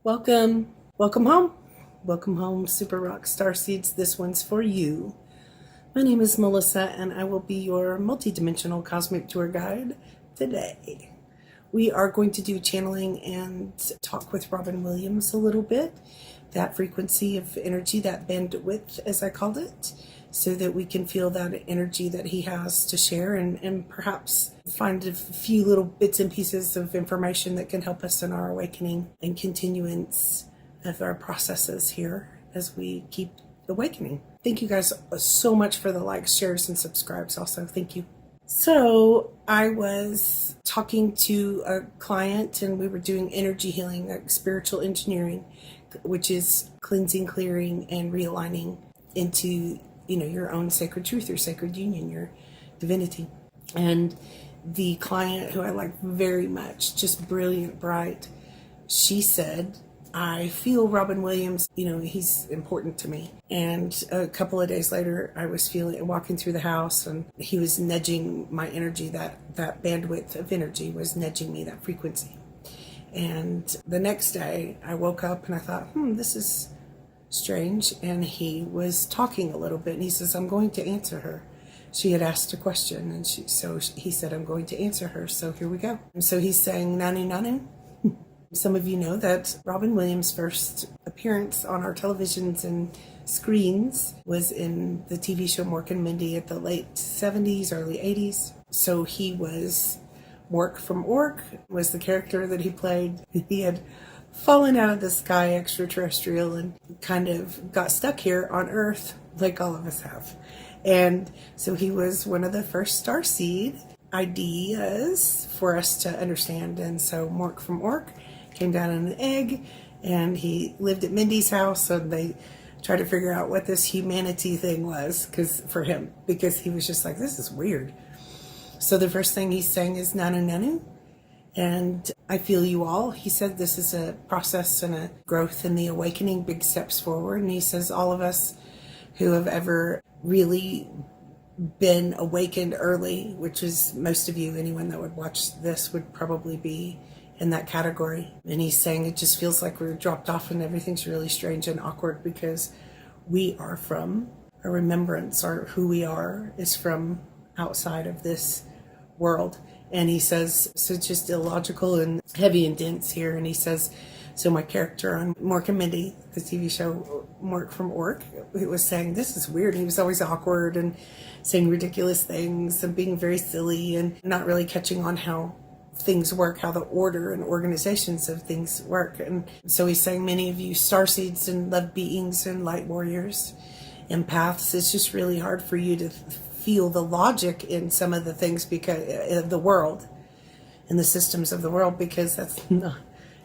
Welcome, welcome home. Welcome home, Super Rock Starseeds. This one's for you. My name is Melissa, and I will be your multidimensional cosmic tour guide today. We are going to do channeling and talk with Robin Williams a little bit, that frequency of energy, that bandwidth, as I called it, so that we can feel that energy that he has to share and perhaps find a few little bits and pieces of information that can help us in our awakening and continuance of our processes here as we keep awakening. Thank you guys so much for the likes, shares, and subscribes also. Thank you. So I was talking to a client and we were doing energy healing, like spiritual engineering, which is cleansing, clearing, and realigning into your own sacred truth, your sacred union, your divinity. And the client, who I like very much, just brilliant, bright, she said, I feel Robin Williams, he's important to me. And a couple of days later, I was walking through the house, and he was nudging my energy, that bandwidth of energy was nudging me, that frequency. And the next day I woke up and I thought, this is strange. And he was talking a little bit, and he says, I'm going to answer her. She had asked a question, and he said, I'm going to answer her. So here we go. And so he's saying, Nanu, Nanu. Some of you know that Robin Williams' first appearance on our televisions and screens was in the TV show Mork and Mindy at the late 70s, early 80s. So he was Mork from Ork, was the character that he played. He had fallen out of the sky, extraterrestrial, and kind of got stuck here on Earth, like all of us have. And so he was one of the first starseed ideas for us to understand. And so Mork from Ork came down in an egg, and he lived at Mindy's house, and they tried to figure out what this humanity thing was for him, because he was just like, this is weird. So the first thing he's saying is Nanu Nanu, and I feel you all. He said this is a process and a growth in the awakening, big steps forward. And he says all of us who have ever really been awakened early, which is most of you, anyone that would watch this would probably be in that category. And he's saying it just feels like we're dropped off and everything's really strange and awkward because we are from a remembrance, or who we are is from outside of this world. And he says, so it's just illogical and heavy and dense here. And he says, so my character on Mork and Mindy, the TV show Mork from Ork, he was saying, this is weird. He was always awkward and saying ridiculous things and being very silly and not really catching on how things work, how the order and organizations of things work. And so he's saying many of you starseeds and love beings and light warriors, empaths, it's just really hard for you to feel the logic in some of the things because of the world and the systems of the world, because that's not,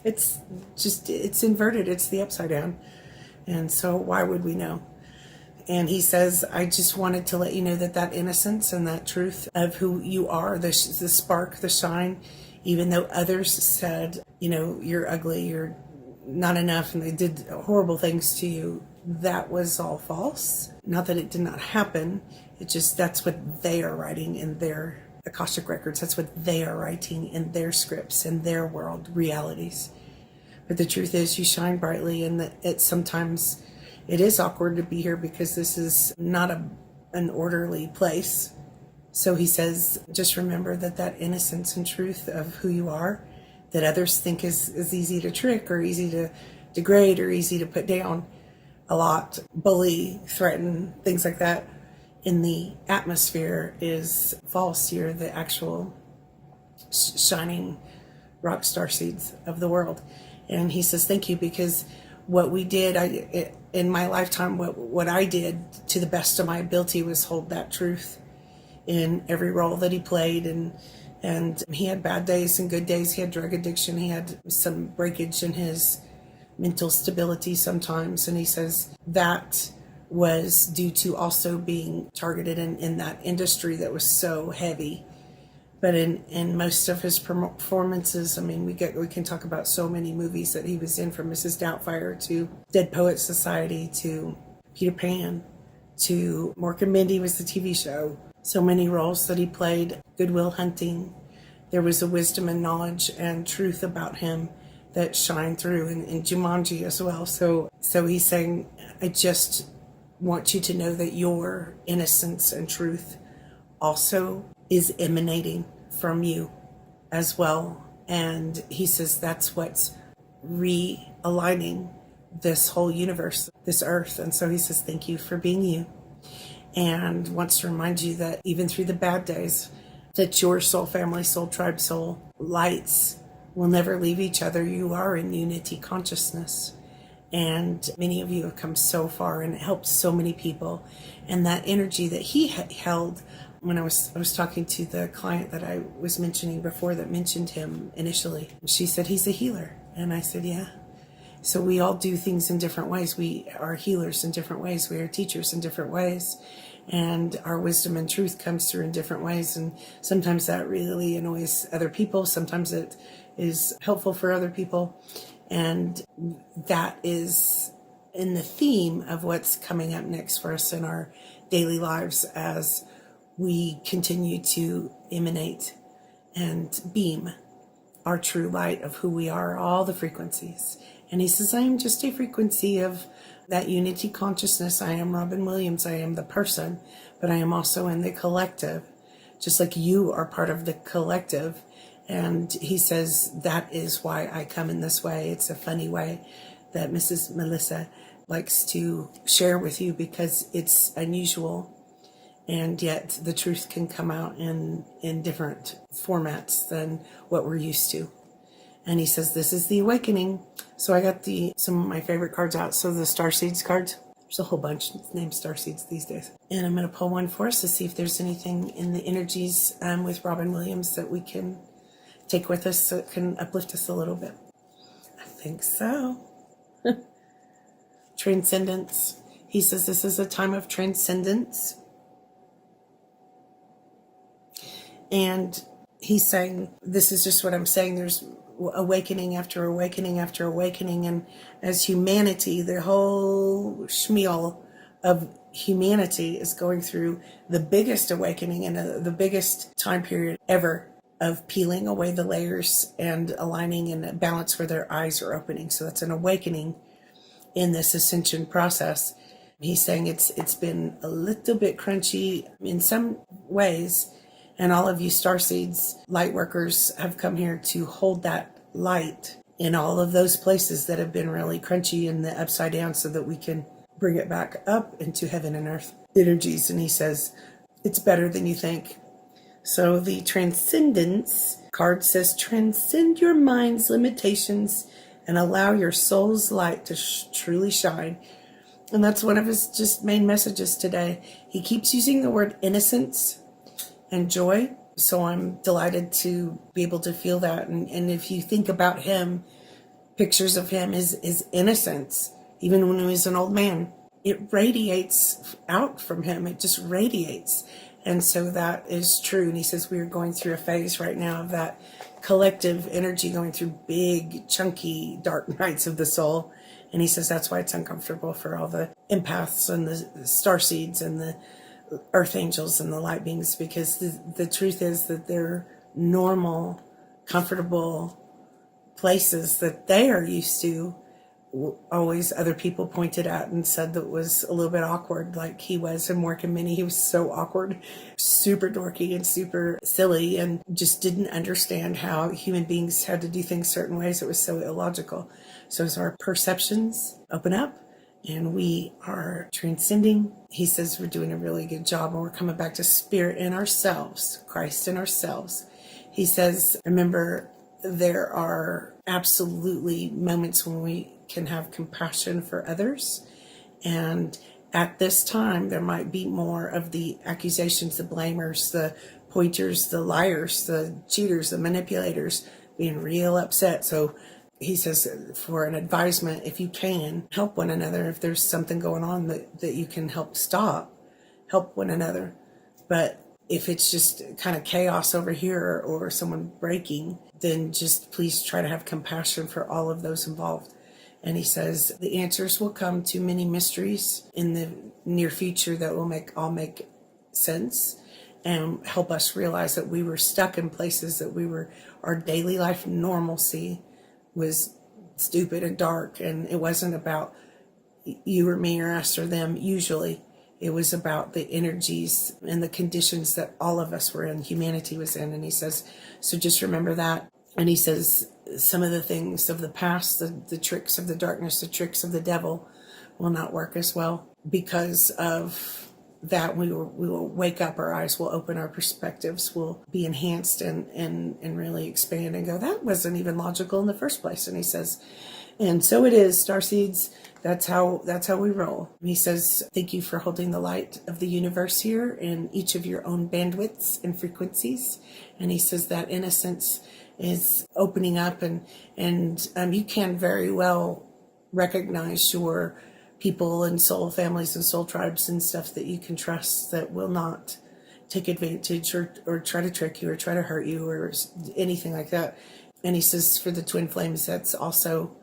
it's inverted, it's the upside down. And so why would we know? And he says, I just wanted to let you know that innocence and that truth of who you are, the spark, the shine, even though others said, you're ugly, you're not enough, and they did horrible things to you, that was all false. Not that it did not happen, it just, that's what they are writing in their Akashic records. That's what they are writing in their scripts, in their world realities. But the truth is, you shine brightly, and that sometimes it is awkward to be here because this is not an orderly place. So he says, just remember that innocence and truth of who you are, that others think is easy to trick or easy to degrade or easy to put down a lot, bully, threaten, things like that, in the atmosphere is false. You're the actual shining rock star seeds of the world. And he says, thank you, because what we did in my lifetime, what I did to the best of my ability was hold that truth in every role that he played. And he had bad days and good days. He had drug addiction. He had some breakage in his mental stability sometimes. And he says that was due to also being targeted in that industry that was so heavy. But in most of his performances, I mean, we can talk about so many movies that he was in, from Mrs. Doubtfire to Dead Poets Society to Peter Pan to Mork and Mindy was the TV show. So many roles that he played. Good Will Hunting. There was a wisdom and knowledge and truth about him that shine through in Jumanji as well. So he's saying, I just want you to know that your innocence and truth also is emanating from you as well. And he says that's what's realigning this whole universe, this earth. And so he says, thank you for being you. And wants to remind you that even through the bad days, that your soul family, soul tribe, soul lights will never leave each other. You are in unity consciousness. And many of you have come so far and helped so many people. And that energy that he held when I was talking to the client that I was mentioning before that mentioned him initially, she said, he's a healer. And I said, yeah. So we all do things in different ways. We are healers in different ways. We are teachers in different ways. And our wisdom and truth comes through in different ways. And sometimes that really annoys other people. Sometimes it is helpful for other people. And that is in the theme of what's coming up next for us in our daily lives as we continue to emanate and beam our true light of who we are, all the frequencies. And he says, I am just a frequency of that unity consciousness. I am Robin Williams. I am the person, but I am also in the collective, just like you are part of the collective. And he says, that is why I come in this way. It's a funny way that Mrs. Melissa likes to share with you because it's unusual. And yet the truth can come out in different formats than what we're used to. And he says, this is the awakening. So I got some of my favorite cards out. So the Starseeds cards, there's a whole bunch named Starseeds these days. And I'm going to pull one for us to see if there's anything in the energies with Robin Williams that we can take with us so it can uplift us a little bit. I think so. Transcendence. He says this is a time of transcendence. And he's saying, this is just what I'm saying, there's awakening after awakening after awakening. And as humanity, the whole schmeal of humanity is going through the biggest awakening and the biggest time period ever of peeling away the layers and aligning in a balance where their eyes are opening. So that's an awakening in this ascension process. He's saying it's been a little bit crunchy in some ways. And all of you Starseeds, light workers, have come here to hold that light in all of those places that have been really crunchy in the upside down so that we can bring it back up into heaven and earth energies. And he says, it's better than you think. So the Transcendence card says, transcend your mind's limitations and allow your soul's light to truly shine. And that's one of his just main messages today. He keeps using the word innocence and joy. So I'm delighted to be able to feel that. And if you think about him, pictures of him, his innocence, even when he was an old man, it radiates out from him. It just radiates. And so that is true. And he says we are going through a phase right now of that collective energy going through big, chunky, dark nights of the soul. And he says that's why it's uncomfortable for all the empaths and the starseeds and the earth angels and the light beings, because the truth is that they're normal, comfortable places that they are used to. Always other people pointed at and said that was a little bit awkward, like he was in Mork and Mindy. He was so awkward, super dorky and super silly, and just didn't understand how human beings had to do things certain ways. It was so illogical. So as our perceptions open up and we are transcending, he says we're doing a really good job and we're coming back to spirit in ourselves, Christ in ourselves. He says, remember, there are absolutely moments when we can have compassion for others. And at this time, there might be more of the accusations, the blamers, the pointers, the liars, the cheaters, the manipulators being real upset. So he says for an advisement, if you can, help one another. If there's something going on that you can help stop, help one another. But if it's just kind of chaos over here or someone breaking, then just please try to have compassion for all of those involved. And he says the answers will come to many mysteries in the near future that will make sense and help us realize that we were stuck in places that our daily life normalcy was stupid and dark, and it wasn't about you or me or us or them. Usually it was about the energies and the conditions that all of us were in, humanity was in. And he says, so just remember that. And he says, some of the things of the past, the tricks of the darkness, the tricks of the devil will not work as well because of that. We will wake up, our eyes will open, our perspectives will be enhanced and really expand and go, that wasn't even logical in the first place. And he says, and so it is, Starseeds. That's how we roll. And he says, thank you for holding the light of the universe here in each of your own bandwidths and frequencies. And he says that innocence is opening up, and you can very well recognize your people and soul families and soul tribes and stuff that you can trust that will not take advantage or try to trick you or try to hurt you or anything like that. And he says for the twin flames, that's also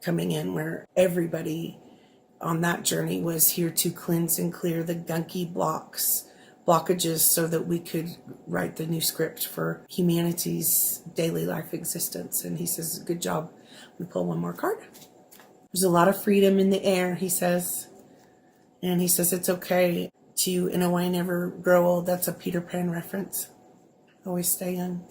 coming in, where everybody on that journey was here to cleanse and clear the gunky blockages so that we could write the new script for humanity's daily life existence. And he says, good job. We pull one more card. There's a lot of freedom in the air, he says. And he says it's okay to, in a way, never grow old. That's a Peter Pan reference. Always stay young.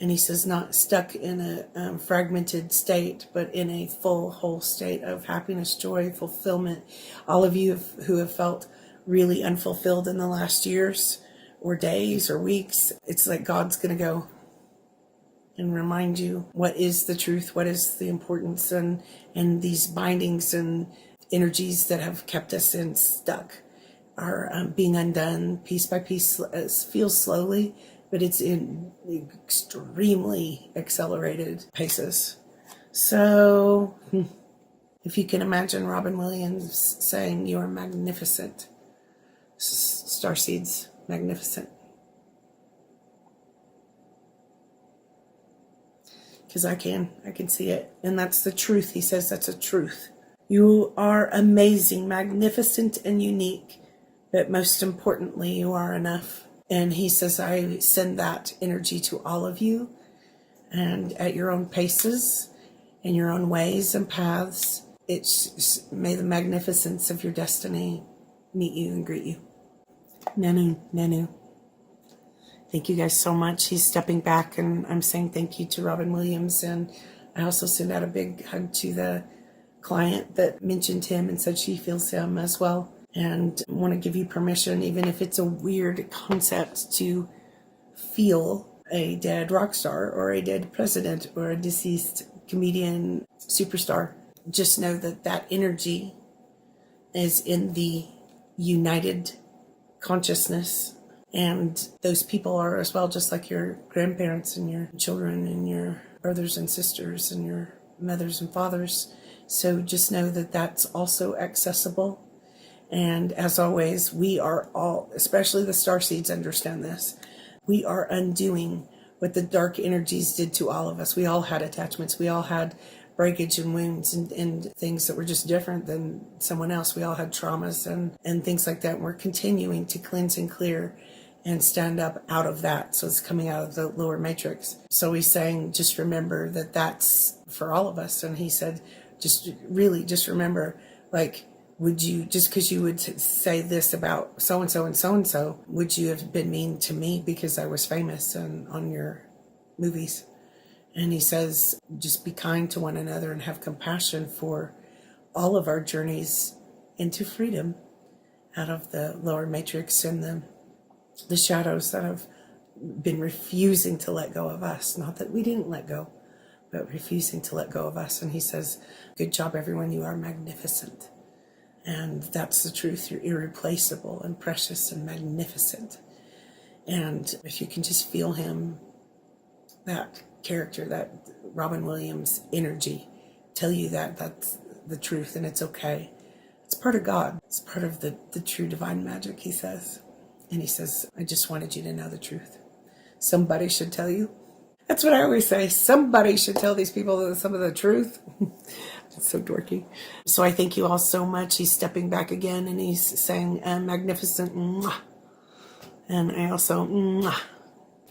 And he says not stuck in a fragmented state, but in a full, whole state of happiness, joy, fulfillment. All of you who have felt really unfulfilled in the last years or days or weeks, it's like God's going to go and remind you what is the truth, what is the importance, and these bindings and energies that have kept us in stuck are being undone piece by piece. Feels slowly, but it's in extremely accelerated paces. So if you can imagine Robin Williams saying, you are magnificent, Starseeds, magnificent. Because I can see it. And that's the truth. He says that's a truth. You are amazing, magnificent, and unique. But most importantly, you are enough. And he says, I send that energy to all of you. And at your own paces, in your own ways and paths, may the magnificence of your destiny meet you and greet you. Nanu, Nanu. Thank you guys so much. He's stepping back, and I'm saying thank you to Robin Williams. And I also send out a big hug to the client that mentioned him and said she feels him as well. And I want to give you permission, even if it's a weird concept, to feel a dead rock star or a dead president or a deceased comedian superstar. Just know that that energy is in the united consciousness. And those people are as well, just like your grandparents and your children and your brothers and sisters and your mothers and fathers. So just know that that's also accessible. And as always, we are all, especially the Starseeds, understand this. We are undoing what the dark energies did to all of us. We all had attachments. We all had breakage and wounds and things that were just different than someone else. We all had traumas and things like that. And we're continuing to cleanse and clear and stand up out of that. So it's coming out of the lower matrix. So he's saying, just remember that that's for all of us. And he said, just remember, like, would you, just because you would say this about so-and-so and so-and-so, would you have been mean to me because I was famous and on your movies? And he says, just be kind to one another and have compassion for all of our journeys into freedom out of the lower matrix and the shadows that have been refusing to let go of us. Not that we didn't let go, but refusing to let go of us. And he says, good job, everyone. You are magnificent. And that's the truth. You're irreplaceable and precious and magnificent. And if you can just feel him, that character, that Robin Williams energy, tell you that that's the truth and it's okay. It's part of God. It's part of the true divine magic, he says. And he says, I just wanted you to know the truth. Somebody should tell you. That's what I always say. Somebody should tell these people some of the truth. It's so dorky. So I thank you all so much. He's stepping back again and he's saying, magnificent. Mwah. And I also, mwah,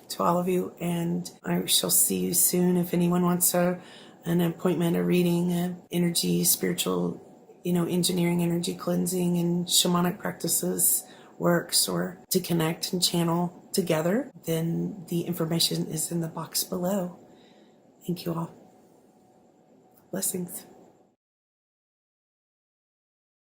to all of you. And I shall see you soon. If anyone wants a an appointment, a reading, energy, spiritual, engineering, energy cleansing, and shamanic practices works, or to connect and channel together, then the information is in the box below. Thank you all. Blessings.